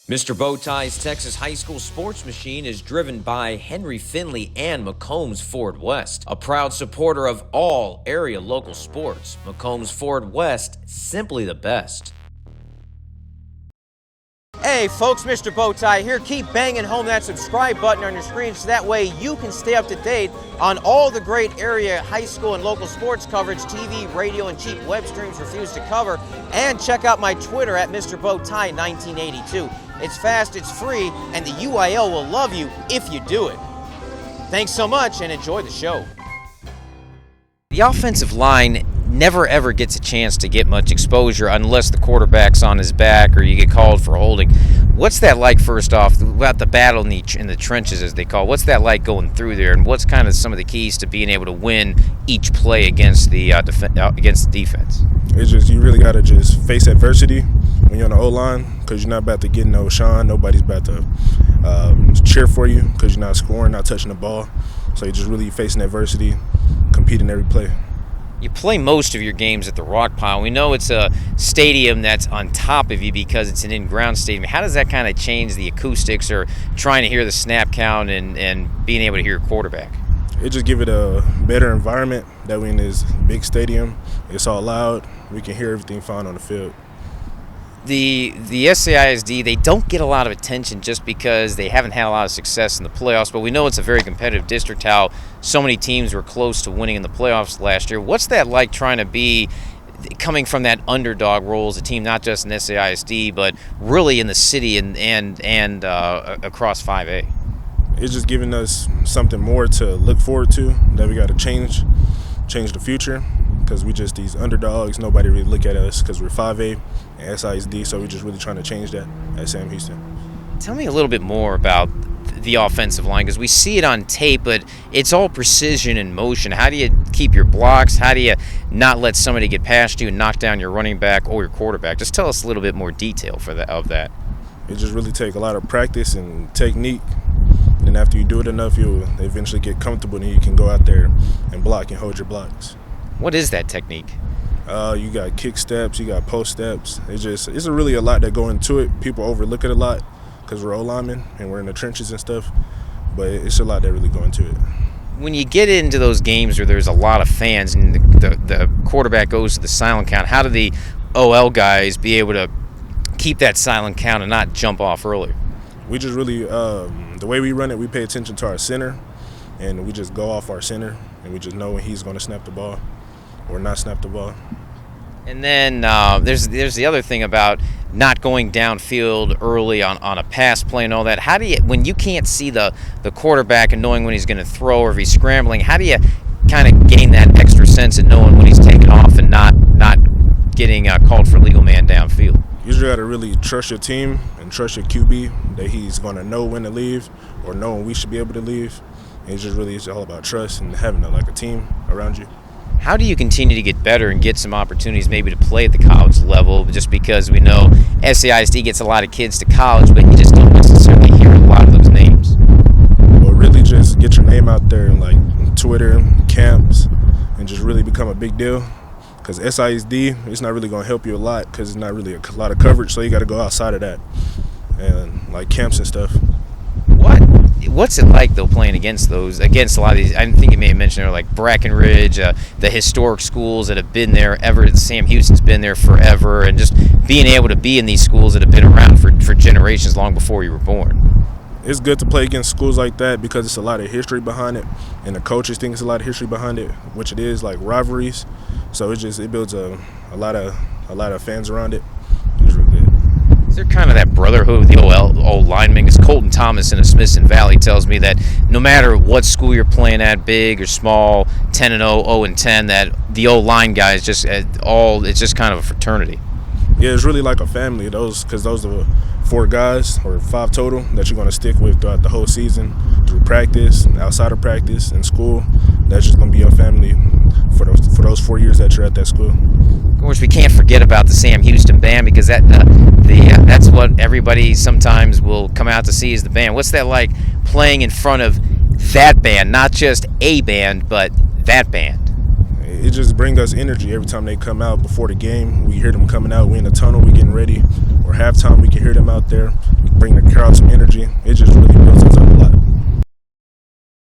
Mr. Bowtie's Texas High School Sports Machine is driven by Henry Finley and McCombs Ford West, a proud supporter of all area local sports. McCombs Ford West, simply the best. Hey folks, Mr. Bowtie here. Keep banging home that subscribe button on your screen so that way you can stay up to date on all the great area high school and local sports coverage TV, radio, and cheap web streams refuse to cover. And check out my Twitter at Mr. Bowtie 1982. It's fast, it's free, and the UIL will love you if you do it. Thanks so much and enjoy the show. The offensive line never ever gets a chance to get much exposure unless the quarterback's on his back or you get called for holding. What's that like, first off, about the battle in the trenches, as they call it? What's that like going through there, and what's kind of some of the keys to being able to win each play against the defense? It's just you really got to just face adversity when you're on the O-line, because you're not about to get no shine. Nobody's about to cheer for you because you're not scoring, not touching the ball. So you're just really facing adversity, competing every play. You play most of your games at the Rock Pile. We know it's a stadium that's on top of you because it's an in-ground stadium. How does that kind of change the acoustics or trying to hear the snap count and being able to hear your quarterback? It just give it a better environment that we in this big stadium. It's all loud. We can hear everything fine on the field. The SAISD, they don't get a lot of attention just because they haven't had a lot of success in the playoffs, but we know it's a very competitive district, how so many teams were close to winning in the playoffs last year. What's that like, trying to be coming from that underdog role as a team, not just in SAISD, but really in the city and across 5A? It's just giving us something more to look forward to, that we got to change the future, because we just these underdogs. Nobody really look at us because we're 5A and SISD, so we're just really trying to change that at Sam Houston. Tell me a little bit more about the offensive line, because we see it on tape, but it's all precision and motion. How do you keep your blocks? How do you not let somebody get past you and knock down your running back or your quarterback? Just tell us a little bit more detail of that. It just really take a lot of practice and technique. And after you do it enough, you'll eventually get comfortable and you can go out there and block and hold your blocks. What is that technique? You got kick steps, you got post steps. It's really a lot that go into it. People overlook it a lot because we're O-linemen and we're in the trenches and stuff, but it's a lot that really go into it. When you get into those games where there's a lot of fans and the quarterback goes to the silent count, how do the OL guys be able to keep that silent count and not jump off early? We just really, the way we run it, we pay attention to our center, and we just go off our center, and we just know when he's going to snap the ball or not snap the ball. And then there's the other thing about not going downfield early on a pass play and all that. How do you, when you can't see the quarterback and knowing when he's going to throw or if he's scrambling, how do you kind of gain that extra sense of knowing when he's taking off and not getting called for legal man downfield? You just got to really trust your team and trust your QB that he's going to know when to leave or know when we should be able to leave. And it's all about trust and having a team around you. How do you continue to get better and get some opportunities maybe to play at the college level, just because we know SAISD gets a lot of kids to college, but you just don't necessarily hear a lot of those names? Well, really just get your name out there in Twitter, camps, and just really become a big deal. Because SISD, it's not really going to help you a lot because it's not really a lot of coverage, so you got to go outside of that and camps and stuff. What's it like, though, playing against a lot of these? I think you may have mentioned like Brackenridge, the historic schools that have been there ever. Sam Houston's been there forever, and just being able to be in these schools that have been around for generations long before you were born. It's good to play against schools like that because it's a lot of history behind it, and the coaches think it's a lot of history behind it, which it is, like rivalries. So it builds a lot of fans around it. It's really good. Is there kind of that brotherhood with the old linemen? Because Colton Thomas in the Smithson Valley tells me that no matter what school you're playing at, big or small, 10-0, 0-10, that the old line guys it's just kind of a fraternity. Yeah, it's really like a family. Because those are 4 guys or 5 total that you're going to stick with throughout the whole season, through practice, outside of practice, and school. That's just going to be your family for those 4 years that you're at that school. Of course, we can't forget about the Sam Houston band, because that's what everybody sometimes will come out to see, is the band. What's that like, playing in front of that band, not just a band, but that band? It just brings us energy every time they come out before the game. We hear them coming out. We in the tunnel. We getting ready. We're halftime we can hear them out there, bring the crowd some energy. It just really